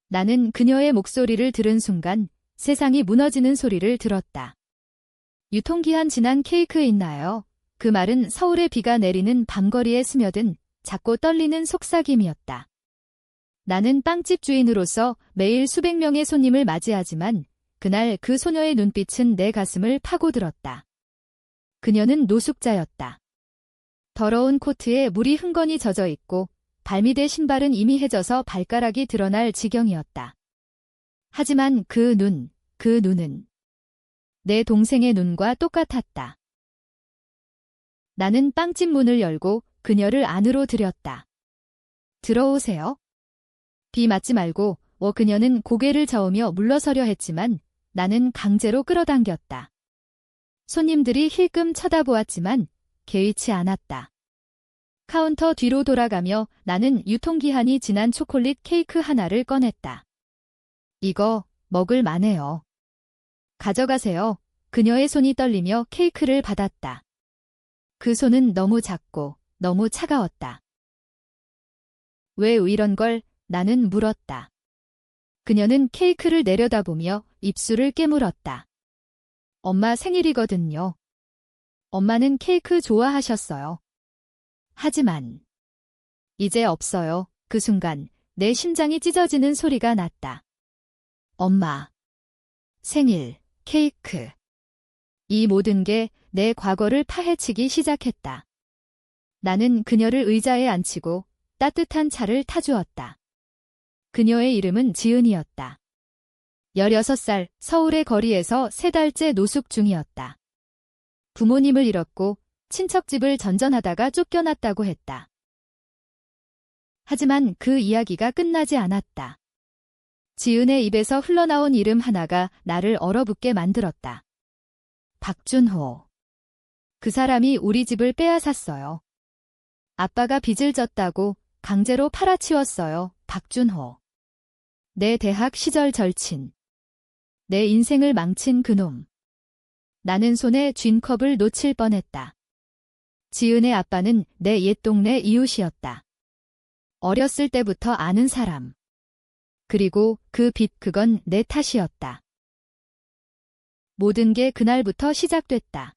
나는 그녀의 목소리를 들은 순간 세상이 무너지는 소리를 들었다. 유통기한 지난 케이크 있나요? 그 말은 서울의 비가 내리는 밤거리에 스며든 작고 떨리는 속삭임이었다. 나는 빵집 주인으로서 매일 수백 명의 손님을 맞이하지만 그날 그 소녀의 눈빛은 내 가슴을 파고들었다. 그녀는 노숙자였다. 더러운 코트에 물이 흥건히 젖어 있고 발밑의 신발은 이미 해져서 발가락이 드러날 지경이었다. 하지만 그 눈은 내 동생의 눈과 똑같았다. 나는 빵집 문을 열고 그녀를 안으로 들였다. 들어오세요. 비 맞지 말고. 그녀는 고개를 저으며 물러서려 했지만 나는 강제로 끌어당겼다. 손님들이 힐끔 쳐다보았지만 개의치 않았다. 카운터 뒤로 돌아가며 나는 유통기한이 지난 초콜릿 케이크 하나를 꺼냈다. 이거 먹을 만해요. 가져가세요. 그녀의 손이 떨리며 케이크를 받았다. 그 손은 너무 작고 너무 차가웠다. 왜 이런 걸? 나는 물었다. 그녀는 케이크를 내려다보며 입술을 깨물었다. 엄마 생일이거든요. 엄마는 케이크 좋아하셨어요. 하지만 이제 없어요. 그 순간 내 심장이 찢어지는 소리가 났다. 엄마, 생일, 케이크. 이 모든 게 내 과거를 파헤치기 시작했다. 나는 그녀를 의자에 앉히고 따뜻한 차를 타주었다. 그녀의 이름은 지은이었다. 16살, 서울의 거리에서 3달째 노숙 중이었다. 부모님을 잃었고 친척집을 전전하다가 쫓겨났다고 했다. 하지만 그 이야기가 끝나지 않았다. 지은의 입에서 흘러나온 이름 하나가 나를 얼어붙게 만들었다. 박준호. 그 사람이 우리 집을 빼앗았어요. 아빠가 빚을 졌다고 강제로 팔아치웠어요. 박준호. 내 대학 시절 절친. 내 인생을 망친 그놈. 나는 손에 쥔 컵을 놓칠 뻔했다. 지은의 아빠는 내 옛 동네 이웃이었다. 어렸을 때부터 아는 사람. 그리고 그 빚 그건 내 탓이었다. 모든 게 그날부터 시작됐다.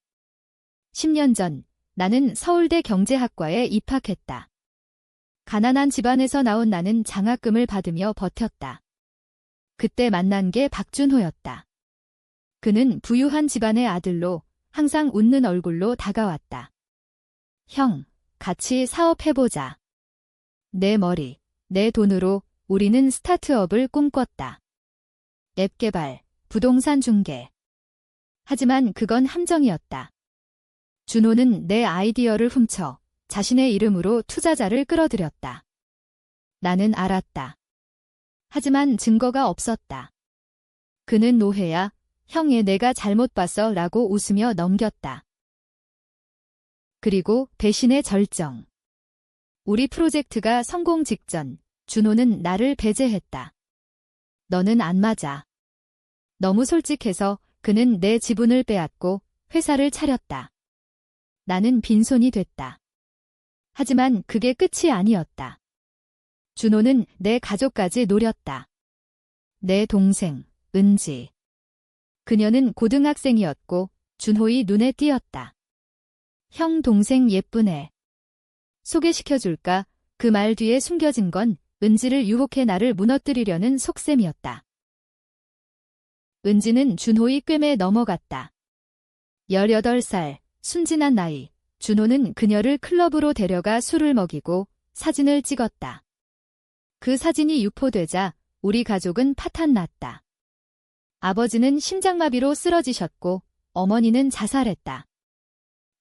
10년 전 나는 서울대 경제학과에 입학했다. 가난한 집안에서 나온 나는 장학금을 받으며 버텼다. 그때 만난 게 박준호였다. 그는 부유한 집안의 아들로 항상 웃는 얼굴로 다가왔다. 형, 같이 사업해보자. 내 머리, 내 돈으로 우리는 스타트업을 꿈꿨다. 앱 개발, 부동산 중개. 하지만 그건 함정이었다. 준호는 내 아이디어를 훔쳐 자신의 이름으로 투자자를 끌어들였다. 나는 알았다. 하지만 증거가 없었다. 그는 노회야, 형의 내가 잘못 봤어 라고 웃으며 넘겼다. 그리고 배신의 절정. 우리 프로젝트가 성공 직전, 준호는 나를 배제했다. 너는 안 맞아. 너무 솔직해서 그는 내 지분을 빼앗고 회사를 차렸다. 나는 빈손이 됐다. 하지만 그게 끝이 아니었다. 준호는 내 가족까지 노렸다. 내 동생, 은지. 그녀는 고등학생이었고 준호의 눈에 띄었다. 형 동생 예쁜 애. 소개시켜줄까? 그 말 뒤에 숨겨진 건 은지를 유혹해 나를 무너뜨리려는 속셈이었다. 은지는 준호의 꿰매 넘어갔다. 18살, 순진한 나이, 준호는 그녀를 클럽으로 데려가 술을 먹이고 사진을 찍었다. 그 사진이 유포되자 우리 가족은 파탄났다. 아버지는 심장마비로 쓰러지셨고 어머니는 자살했다.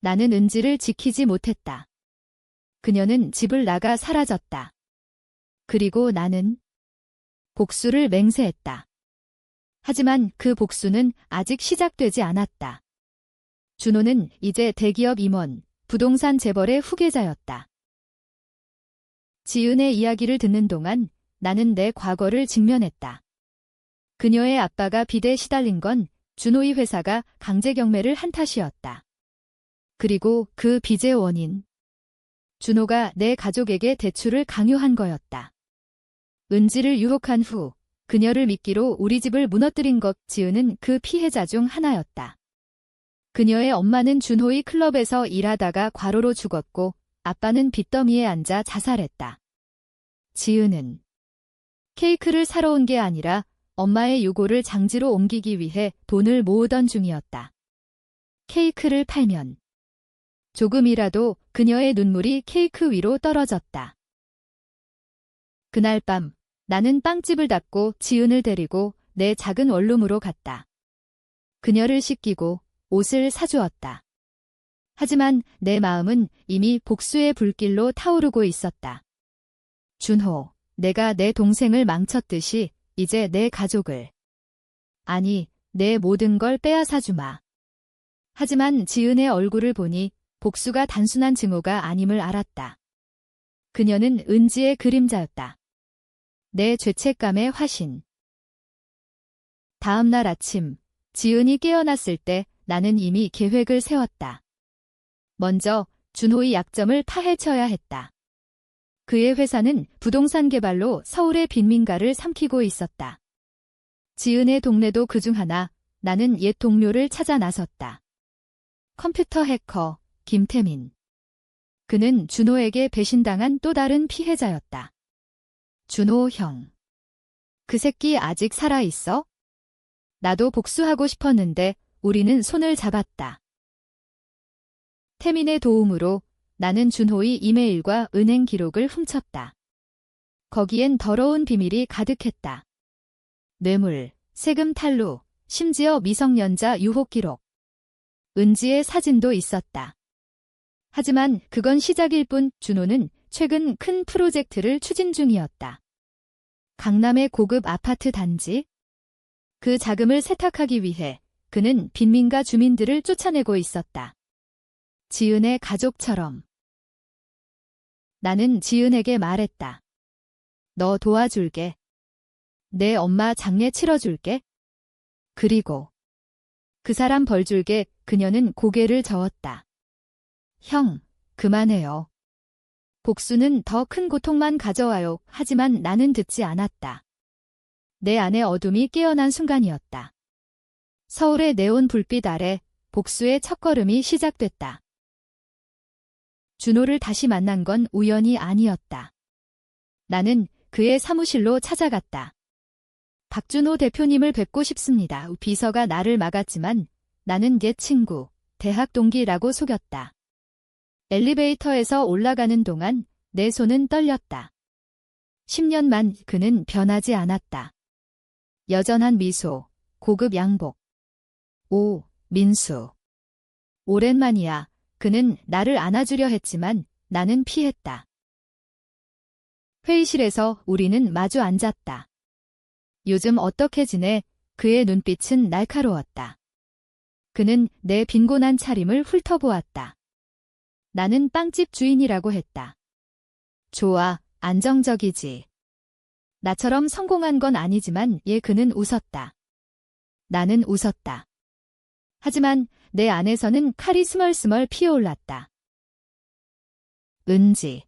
나는 은지를 지키지 못했다. 그녀는 집을 나가 사라졌다. 그리고 나는 복수를 맹세했다. 하지만 그 복수는 아직 시작되지 않았다. 준호는 이제 대기업 임원, 부동산 재벌의 후계자였다. 지은의 이야기를 듣는 동안 나는 내 과거를 직면했다. 그녀의 아빠가 빚에 시달린 건 준호의 회사가 강제 경매를 한 탓이었다. 그리고 그 빚의 원인. 준호가 내 가족에게 대출을 강요한 거였다. 은지를 유혹한 후 그녀를 미끼로 우리 집을 무너뜨린 것 지은은 그 피해자 중 하나였다. 그녀의 엄마는 준호의 클럽에서 일하다가 과로로 죽었고 아빠는 빚더미에 앉아 자살했다. 지은은 케이크를 사러 온 게 아니라 엄마의 유고를 장지로 옮기기 위해 돈을 모으던 중이었다. 케이크를 팔면 조금이라도 그녀의 눈물이 케이크 위로 떨어졌다. 그날 밤 나는 빵집을 닫고 지은을 데리고 내 작은 원룸으로 갔다. 그녀를 씻기고 옷을 사주었다. 하지만 내 마음은 이미 복수의 불길로 타오르고 있었다. 준호, 내가 내 동생을 망쳤듯이 이제 내 가족을, 아니, 내 모든 걸 빼앗아주마. 하지만 지은의 얼굴을 보니 복수가 단순한 증오가 아님을 알았다. 그녀는 은지의 그림자였다. 내 죄책감의 화신. 다음 날 아침, 지은이 깨어났을 때 나는 이미 계획을 세웠다. 먼저 준호의 약점을 파헤쳐야 했다. 그의 회사는 부동산 개발로 서울의 빈민가를 삼키고 있었다. 지은의 동네도 그중 하나. 나는 옛 동료를 찾아 나섰다. 컴퓨터 해커 김태민. 그는 준호에게 배신당한 또 다른 피해자였다. 준호 형. 그 새끼 아직 살아있어? 나도 복수하고 싶었는데 우리는 손을 잡았다. 태민의 도움으로 나는 준호의 이메일과 은행 기록을 훔쳤다. 거기엔 더러운 비밀이 가득했다. 뇌물, 세금 탈루, 심지어 미성년자 유혹 기록. 은지의 사진도 있었다. 하지만 그건 시작일 뿐. 준호는 최근 큰 프로젝트를 추진 중이었다. 강남의 고급 아파트 단지. 그 자금을 세탁하기 위해 그는 빈민가 주민들을 쫓아내고 있었다. 지은의 가족처럼. 나는 지은에게 말했다. 너 도와줄게. 내 엄마 장례 치러줄게. 그리고 그 사람 벌 줄게. 그녀는 고개를 저었다. 형, 그만해요. 복수는 더 큰 고통만 가져와요. 하지만 나는 듣지 않았다. 내 안의 어둠이 깨어난 순간이었다. 서울의 네온 불빛 아래 복수의 첫걸음이 시작됐다. 준호를 다시 만난 건 우연이 아니었다. 나는 그의 사무실로 찾아갔다. 박준호 대표님을 뵙고 싶습니다. 비서가 나를 막았지만 나는 옛 친구, 대학 동기라고 속였다. 엘리베이터에서 올라가는 동안 내 손은 떨렸다. 10년만 그는 변하지 않았다. 여전한 미소, 고급 양복. 오, 민수. 오랜만이야. 그는 나를 안아주려 했지만 나는 피했다. 회의실에서 우리는 마주 앉았다. 요즘 어떻게 지내? 그의 눈빛은 날카로웠다. 그는 내 빈곤한 차림을 훑어보았다. 나는 빵집 주인이라고 했다. 좋아, 안정적이지. 나처럼 성공한 건 아니지만 그는 웃었다. 나는 웃었다. 하지만 내 안에서는 칼이 스멀스멀 피어올랐다. 은지.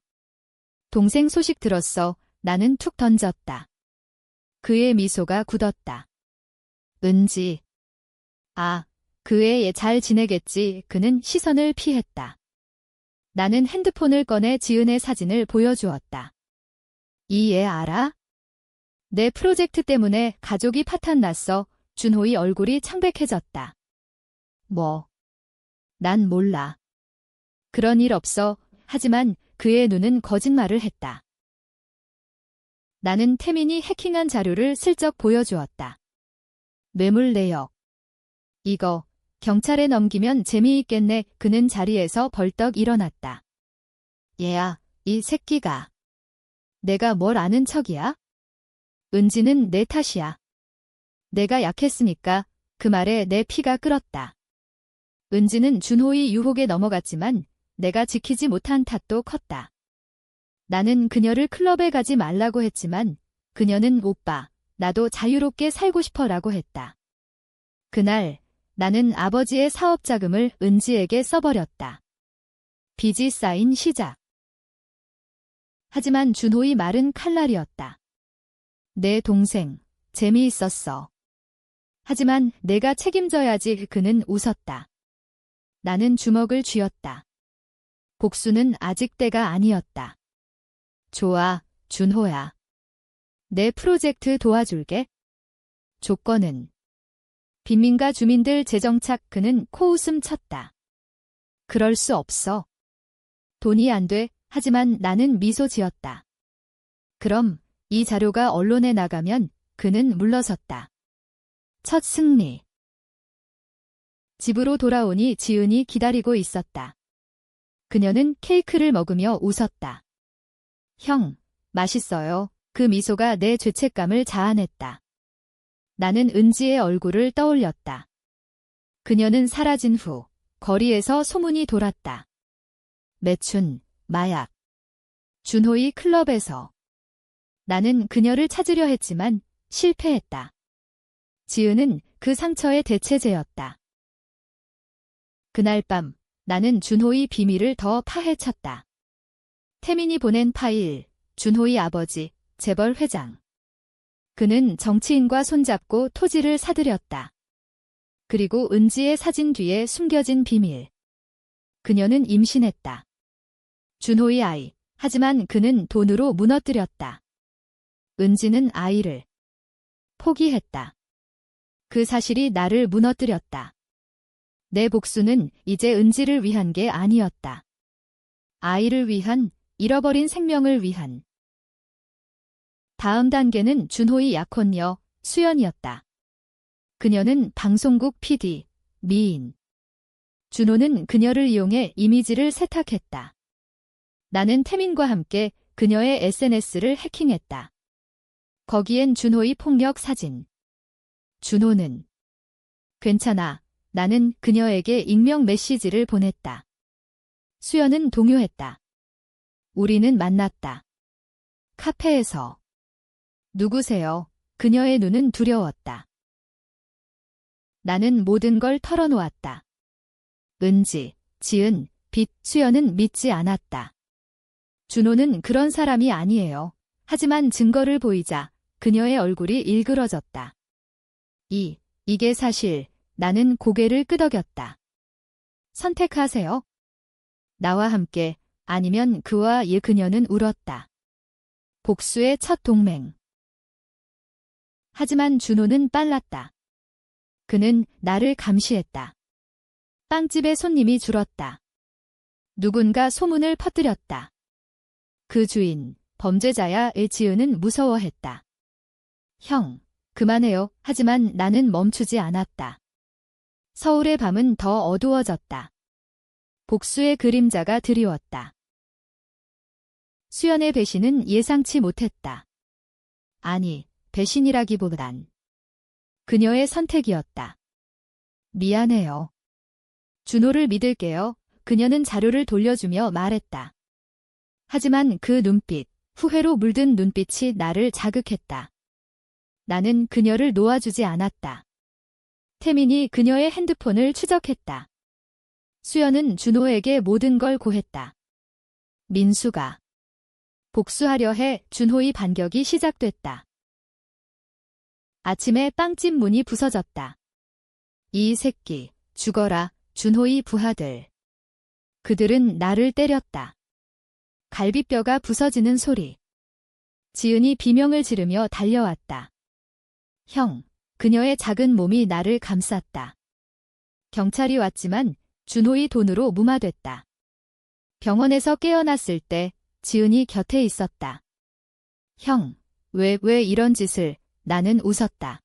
동생 소식 들었어. 나는 툭 던졌다. 그의 미소가 굳었다. 은지. 아, 그 애 잘 지내겠지. 그는 시선을 피했다. 나는 핸드폰을 꺼내 지은의 사진을 보여주었다. 이 애 알아? 내 프로젝트 때문에 가족이 파탄났어. 준호의 얼굴이 창백해졌다. 뭐? 난 몰라. 그런 일 없어. 하지만 그의 눈은 거짓말을 했다. 나는 태민이 해킹한 자료를 슬쩍 보여주었다. 뇌물 내역. 이거 경찰에 넘기면 재미있겠네. 그는 자리에서 벌떡 일어났다. 얘야, 이 새끼가. 내가 뭘 아는 척이야? 은지는 내 탓이야. 내가 약했으니까. 그 말에 내 피가 끓었다. 은지는 준호의 유혹에 넘어갔지만 내가 지키지 못한 탓도 컸다. 나는 그녀를 클럽에 가지 말라고 했지만 그녀는 오빠, 나도 자유롭게 살고 싶어라고 했다. 그날 나는 아버지의 사업 자금을 은지에게 써버렸다. 빚이 쌓인 시작. 하지만 준호의 말은 칼날이었다. 내 동생, 재미있었어. 하지만 내가 책임져야지. 그는 웃었다. 나는 주먹을 쥐었다. 복수는 아직 때가 아니었다. 좋아, 준호야. 내 프로젝트 도와줄게. 조건은 빈민가 주민들 재정착. 그는 코웃음 쳤다. 그럴 수 없어. 돈이 안 돼. 하지만 나는 미소 지었다. 그럼 이 자료가 언론에 나가면. 그는 물러섰다. 첫 승리. 집으로 돌아오니 지은이 기다리고 있었다. 그녀는 케이크를 먹으며 웃었다. 형, 맛있어요. 그 미소가 내 죄책감을 자아냈다. 나는 은지의 얼굴을 떠올렸다. 그녀는 사라진 후 거리에서 소문이 돌았다. 매춘, 마약. 준호의 클럽에서. 나는 그녀를 찾으려 했지만 실패했다. 지은은 그 상처의 대체제였다. 그날 밤 나는 준호의 비밀을 더 파헤쳤다. 태민이 보낸 파일, 준호의 아버지, 재벌 회장. 그는 정치인과 손잡고 토지를 사들였다. 그리고 은지의 사진 뒤에 숨겨진 비밀. 그녀는 임신했다. 준호의 아이. 하지만 그는 돈으로 무너뜨렸다. 은지는 아이를 포기했다. 그 사실이 나를 무너뜨렸다. 내 복수는 이제 은지를 위한 게 아니었다. 아이를 위한, 잃어버린 생명을 위한. 다음 단계는 준호의 약혼녀, 수연이었다. 그녀는 방송국 PD, 미인. 준호는 그녀를 이용해 이미지를 세탁했다. 나는 태민과 함께 그녀의 SNS를 해킹했다. 거기엔 준호의 폭력 사진. 준호는 괜찮아. 나는 그녀에게 익명 메시지를 보냈다. 수연은 동요했다. 우리는 만났다. 카페에서. 누구세요? 그녀의 눈은 두려웠다. 나는 모든 걸 털어놓았다. 은지, 지은, 빛, 수연은 믿지 않았다. 준호는 그런 사람이 아니에요. 하지만 증거를 보이자 그녀의 얼굴이 일그러졌다. 이게 사실. 나는 고개를 끄덕였다. 선택하세요. 나와 함께, 아니면 그와 그녀는 울었다. 복수의 첫 동맹. 하지만 준호는 빨랐다. 그는 나를 감시했다. 빵집에 손님이 줄었다. 누군가 소문을 퍼뜨렸다. 그 주인, 범죄자야의 지은은 무서워했다. 형, 그만해요. 하지만 나는 멈추지 않았다. 서울의 밤은 더 어두워졌다. 복수의 그림자가 드리웠다. 수연의 배신은 예상치 못했다. 아니, 배신이라기보단 그녀의 선택이었다. 미안해요. 준호를 믿을게요. 그녀는 자료를 돌려주며 말했다. 하지만 그 눈빛, 후회로 물든 눈빛이 나를 자극했다. 나는 그녀를 놓아주지 않았다. 태민이 그녀의 핸드폰을 추적했다. 수연은 준호에게 모든 걸 고했다. 민수가 복수하려 해. 준호의 반격이 시작됐다. 아침에 빵집 문이 부서졌다. 이 새끼, 죽어라. 준호의 부하들. 그들은 나를 때렸다. 갈비뼈가 부서지는 소리. 지은이 비명을 지르며 달려왔다. 형, 그녀의 작은 몸이 나를 감쌌다. 경찰이 왔지만 준호의 돈으로 무마됐다. 병원에서 깨어났을 때 지은이 곁에 있었다. 형, 왜 이런 짓을. 나는 웃었다.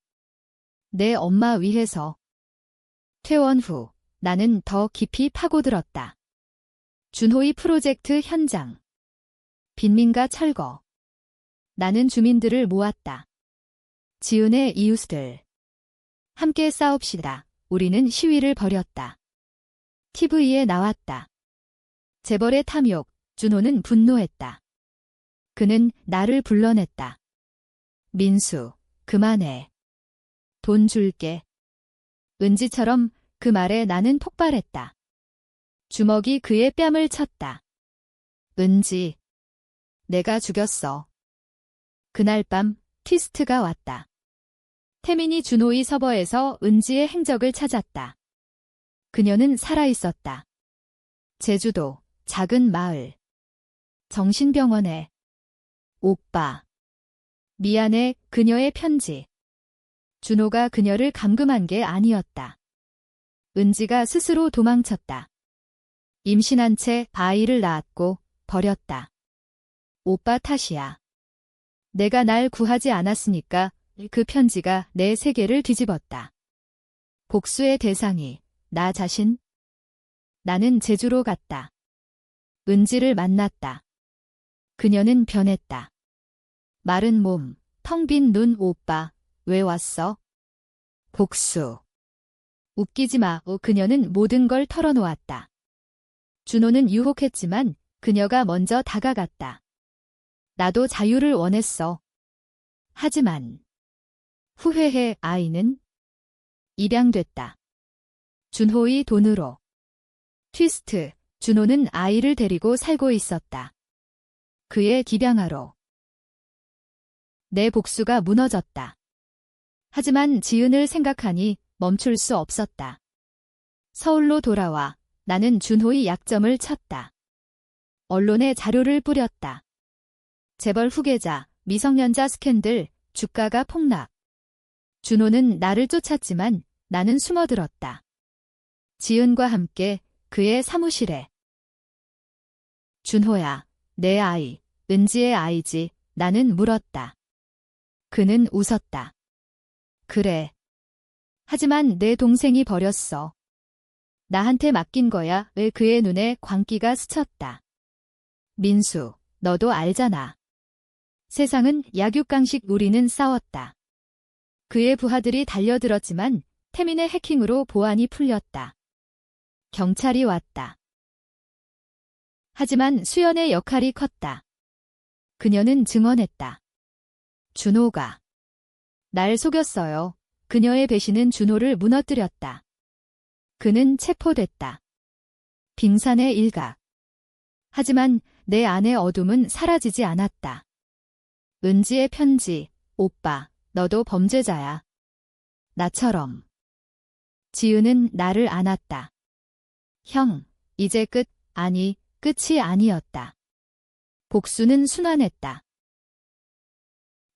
내 엄마 위해서. 퇴원 후 나는 더 깊이 파고들었다. 준호의 프로젝트 현장. 빈민가 철거. 나는 주민들을 모았다. 지은의 이웃들. 함께 싸웁시다. 우리는 시위를 벌였다. TV에 나왔다. 재벌의 탐욕. 준호는 분노했다. 그는 나를 불러냈다. 민수, 그만해. 돈 줄게. 은지처럼. 그 말에 나는 폭발했다. 주먹이 그의 뺨을 쳤다. 은지. 내가 죽였어. 그날 밤 트위스트가 왔다. 태민이 준호의 서버에서 은지의 행적을 찾았다. 그녀는 살아있었다. 제주도 작은 마을. 정신병원에. 오빠. 미안해. 그녀의 편지. 준호가 그녀를 감금한 게 아니었다. 은지가 스스로 도망쳤다. 임신한 채 아이를 낳았고 버렸다. 오빠 탓이야. 내가 날 구하지 않았으니까 그 편지가 내 세계를 뒤집었다. 복수의 대상이 나 자신? 나는 제주로 갔다. 은지를 만났다. 그녀는 변했다. 마른 몸, 텅 빈 눈. 오빠, 왜 왔어? 복수. 웃기지 마. 그녀는 모든 걸 털어놓았다. 준호는 유혹했지만 그녀가 먼저 다가갔다. 나도 자유를 원했어. 하지만 후회해. 아이는 입양됐다. 준호의 돈으로. 트위스트. 준호는 아이를 데리고 살고 있었다. 그의 기량아로. 내 복수가 무너졌다. 하지만 지은을 생각하니 멈출 수 없었다. 서울로 돌아와 나는 준호의 약점을 쳤다. 언론에 자료를 뿌렸다. 재벌 후계자, 미성년자 스캔들, 주가가 폭락. 준호는 나를 쫓았지만 나는 숨어들었다. 지은과 함께 그의 사무실에. 준호야, 내 아이, 은지의 아이지. 나는 물었다. 그는 웃었다. 그래. 하지만 내 동생이 버렸어. 나한테 맡긴 거야. 왜? 그의 눈에 광기가 스쳤다. 민수, 너도 알잖아. 세상은 약육강식. 우리는 싸웠다. 그의 부하들이 달려들었지만 태민의 해킹으로 보안이 풀렸다. 경찰이 왔다. 하지만 수연의 역할이 컸다. 그녀는 증언했다. 준호가 날 속였어요. 그녀의 배신은 준호를 무너뜨렸다. 그는 체포됐다. 빙산의 일각. 하지만 내 안의 어둠은 사라지지 않았다. 은지의 편지. 오빠, 너도 범죄자야. 나처럼. 지은은 나를 안았다. 형, 이제 끝. 아니, 끝이 아니었다. 복수는 순환했다.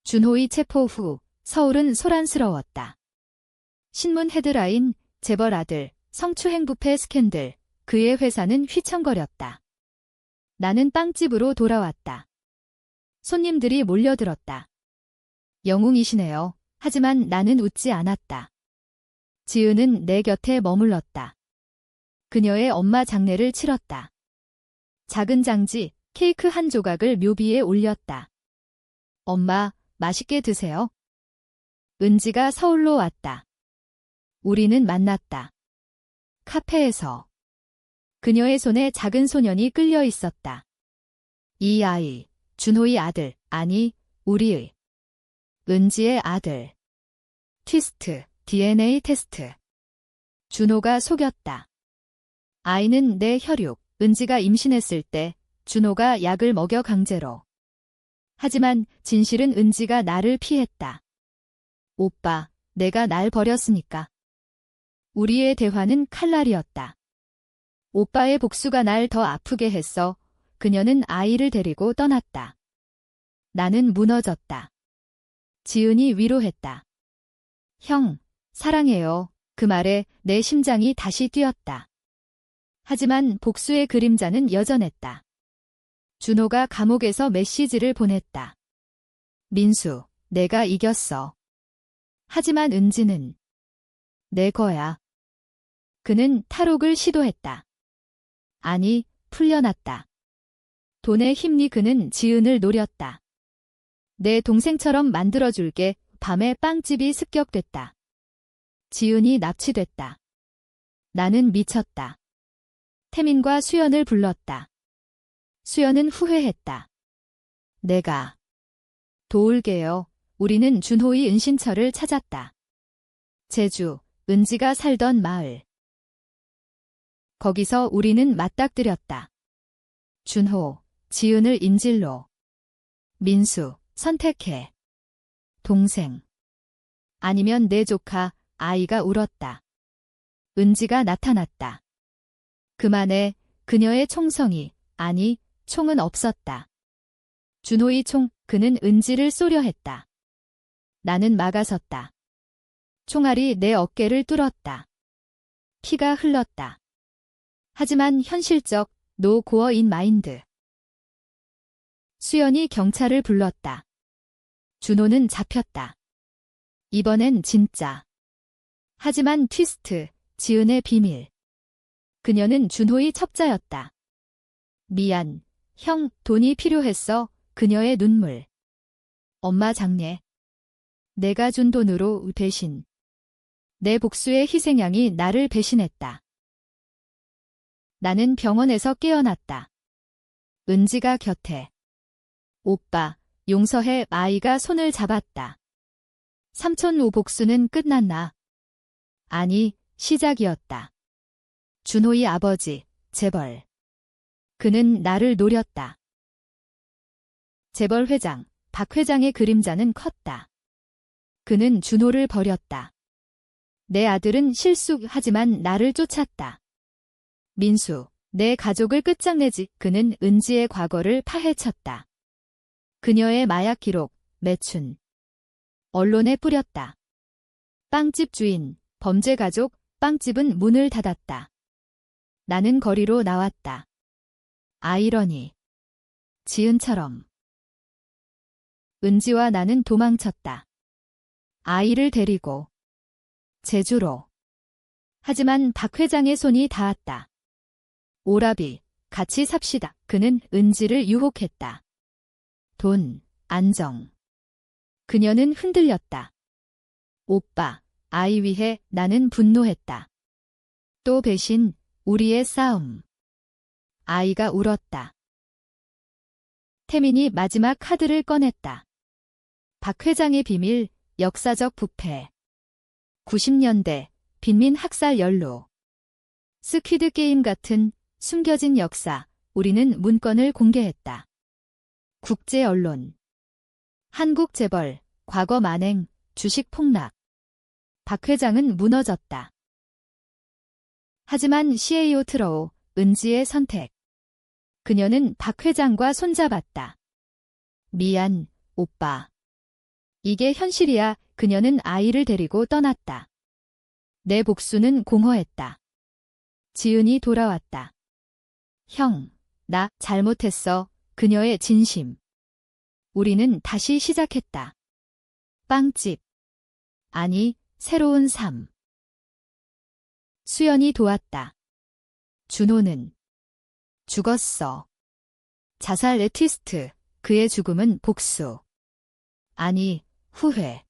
준호의 체포 후 서울은 소란스러웠다. 신문 헤드라인, 재벌 아들, 성추행 부패 스캔들, 그의 회사는 휘청거렸다. 나는 빵집으로 돌아왔다. 손님들이 몰려들었다. 영웅이시네요. 하지만 나는 웃지 않았다. 지은은 내 곁에 머물렀다. 그녀의 엄마 장례를 치렀다. 작은 장지, 케이크 한 조각을 묘 비에 올렸다. 엄마, 맛있게 드세요. 은지가 서울로 왔다. 우리는 만났다. 카페에서. 그녀의 손에 작은 소년이 끌려 있었다. 이 아이, 준호의 아들, 아니, 우리의. 은지의 아들. 트위스트, DNA 테스트. 준호가 속였다. 아이는 내 혈육. 은지가 임신했을 때 준호가 약을 먹여 강제로. 하지만 진실은 은지가 나를 피했다. 오빠, 내가 날 버렸으니까. 우리의 대화는 칼날이었다. 오빠의 복수가 날 더 아프게 했어. 그녀는 아이를 데리고 떠났다. 나는 무너졌다. 지은이 위로했다. 형, 사랑해요. 그 말에 내 심장이 다시 뛰었다. 하지만 복수의 그림자는 여전했다. 준호가 감옥에서 메시지를 보냈다. 민수, 내가 이겼어. 하지만 은지는 내 거야. 그는 탈옥을 시도했다. 아니, 풀려났다. 돈의 힘리. 그는 지은을 노렸다. 내 동생처럼 만들어줄게. 밤에 빵집이 습격됐다. 지은이 납치됐다. 나는 미쳤다. 태민과 수연을 불렀다. 수연은 후회했다. 내가 도울게요. 우리는 준호의 은신처를 찾았다. 제주, 은지가 살던 마을. 거기서 우리는 맞닥뜨렸다. 준호, 지은을 인질로. 민수, 선택해. 동생. 아니면 내 조카, 아이가 울었다. 은지가 나타났다. 그만해, 그녀의 총성이, 아니, 총은 없었다. 준호의 총, 그는 은지를 쏘려 했다. 나는 막아섰다. 총알이 내 어깨를 뚫었다. 피가 흘렀다. 하지만 현실적, 노 고어 인 마인드. 수연이 경찰을 불렀다. 준호는 잡혔다. 이번엔 진짜. 하지만 트위스트, 지은의 비밀. 그녀는 준호의 첩자였다. 미안, 형, 돈이 필요했어. 그녀의 눈물. 엄마 장례. 내가 준 돈으로 배신. 내 복수의 희생양이 나를 배신했다. 나는 병원에서 깨어났다. 은지가 곁에. 오빠, 용서해. 아이가 손을 잡았다. 삼촌 우 복수는 끝났나? 아니, 시작이었다. 준호의 아버지, 재벌. 그는 나를 노렸다. 재벌 회장, 박 회장의 그림자는 컸다. 그는 준호를 버렸다. 내 아들은 실수하지만 나를 쫓았다. 민수, 내 가족을 끝장내지. 그는 은지의 과거를 파헤쳤다. 그녀의 마약 기록, 매춘. 언론에 뿌렸다. 빵집 주인, 범죄 가족, 빵집은 문을 닫았다. 나는 거리로 나왔다. 아이러니. 지은처럼. 은지와 나는 도망쳤다. 아이를 데리고. 제주로. 하지만 박 회장의 손이 닿았다. 오라비, 같이 삽시다. 그는 은지를 유혹했다. 돈, 안정. 그녀는 흔들렸다. 오빠, 아이 위해 나는 분노했다. 또 배신, 우리의 싸움. 아이가 울었다. 태민이 마지막 카드를 꺼냈다. 박 회장의 비밀, 역사적 부패. 90년대, 빈민 학살 연루. 스퀴드 게임 같은 숨겨진 역사, 우리는 문건을 공개했다. 국제 언론. 한국 재벌, 과거 만행, 주식 폭락. 박 회장은 무너졌다. 하지만 CEO 트러우, 은지의 선택. 그녀는 박 회장과 손잡았다. 미안, 오빠. 이게 현실이야. 그녀는 아이를 데리고 떠났다. 내 복수는 공허했다. 지은이 돌아왔다. 형, 나 잘못했어. 그녀의 진심. 우리는 다시 시작했다. 빵집. 아니, 새로운 삶. 수연이 도왔다. 준호는 죽었어. 자살 에티스트. 그의 죽음은 복수. 아니, 후회.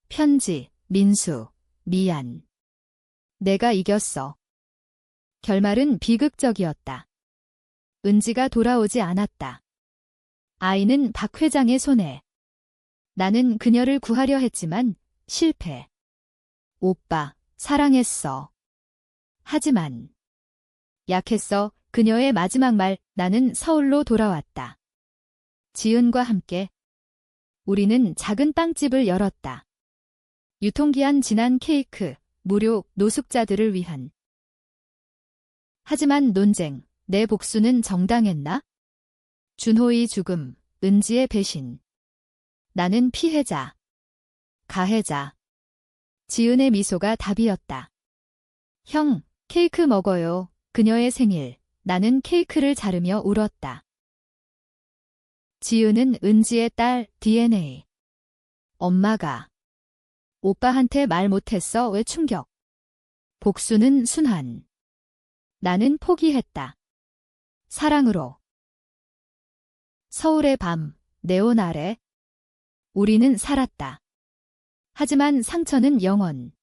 편지, 민수, 미안. 내가 이겼어. 결말은 비극적이었다. 은지가 돌아오지 않았다. 아이는 박 회장의 손에. 나는 그녀를 구하려 했지만 실패. 오빠, 사랑했어. 하지만 약했어. 그녀의 마지막 말. 나는 서울로 돌아왔다. 지은과 함께 우리는 작은 빵집을 열었다. 유통기한 지난 케이크, 무료 노숙자들을 위한. 하지만 논쟁, 내 복수는 정당했나? 준호의 죽음, 은지의 배신. 나는 피해자. 가해자. 지은의 미소가 답이었다. 형, 케이크 먹어요. 그녀의 생일. 나는 케이크를 자르며 울었다. 지은은 은지의 딸, DNA. 엄마가. 오빠한테 말 못했어. 왜 충격. 복수는 순환. 나는 포기했다. 사랑으로. 서울의 밤, 네온 아래. 우리는 살았다. 하지만 상처는 영원.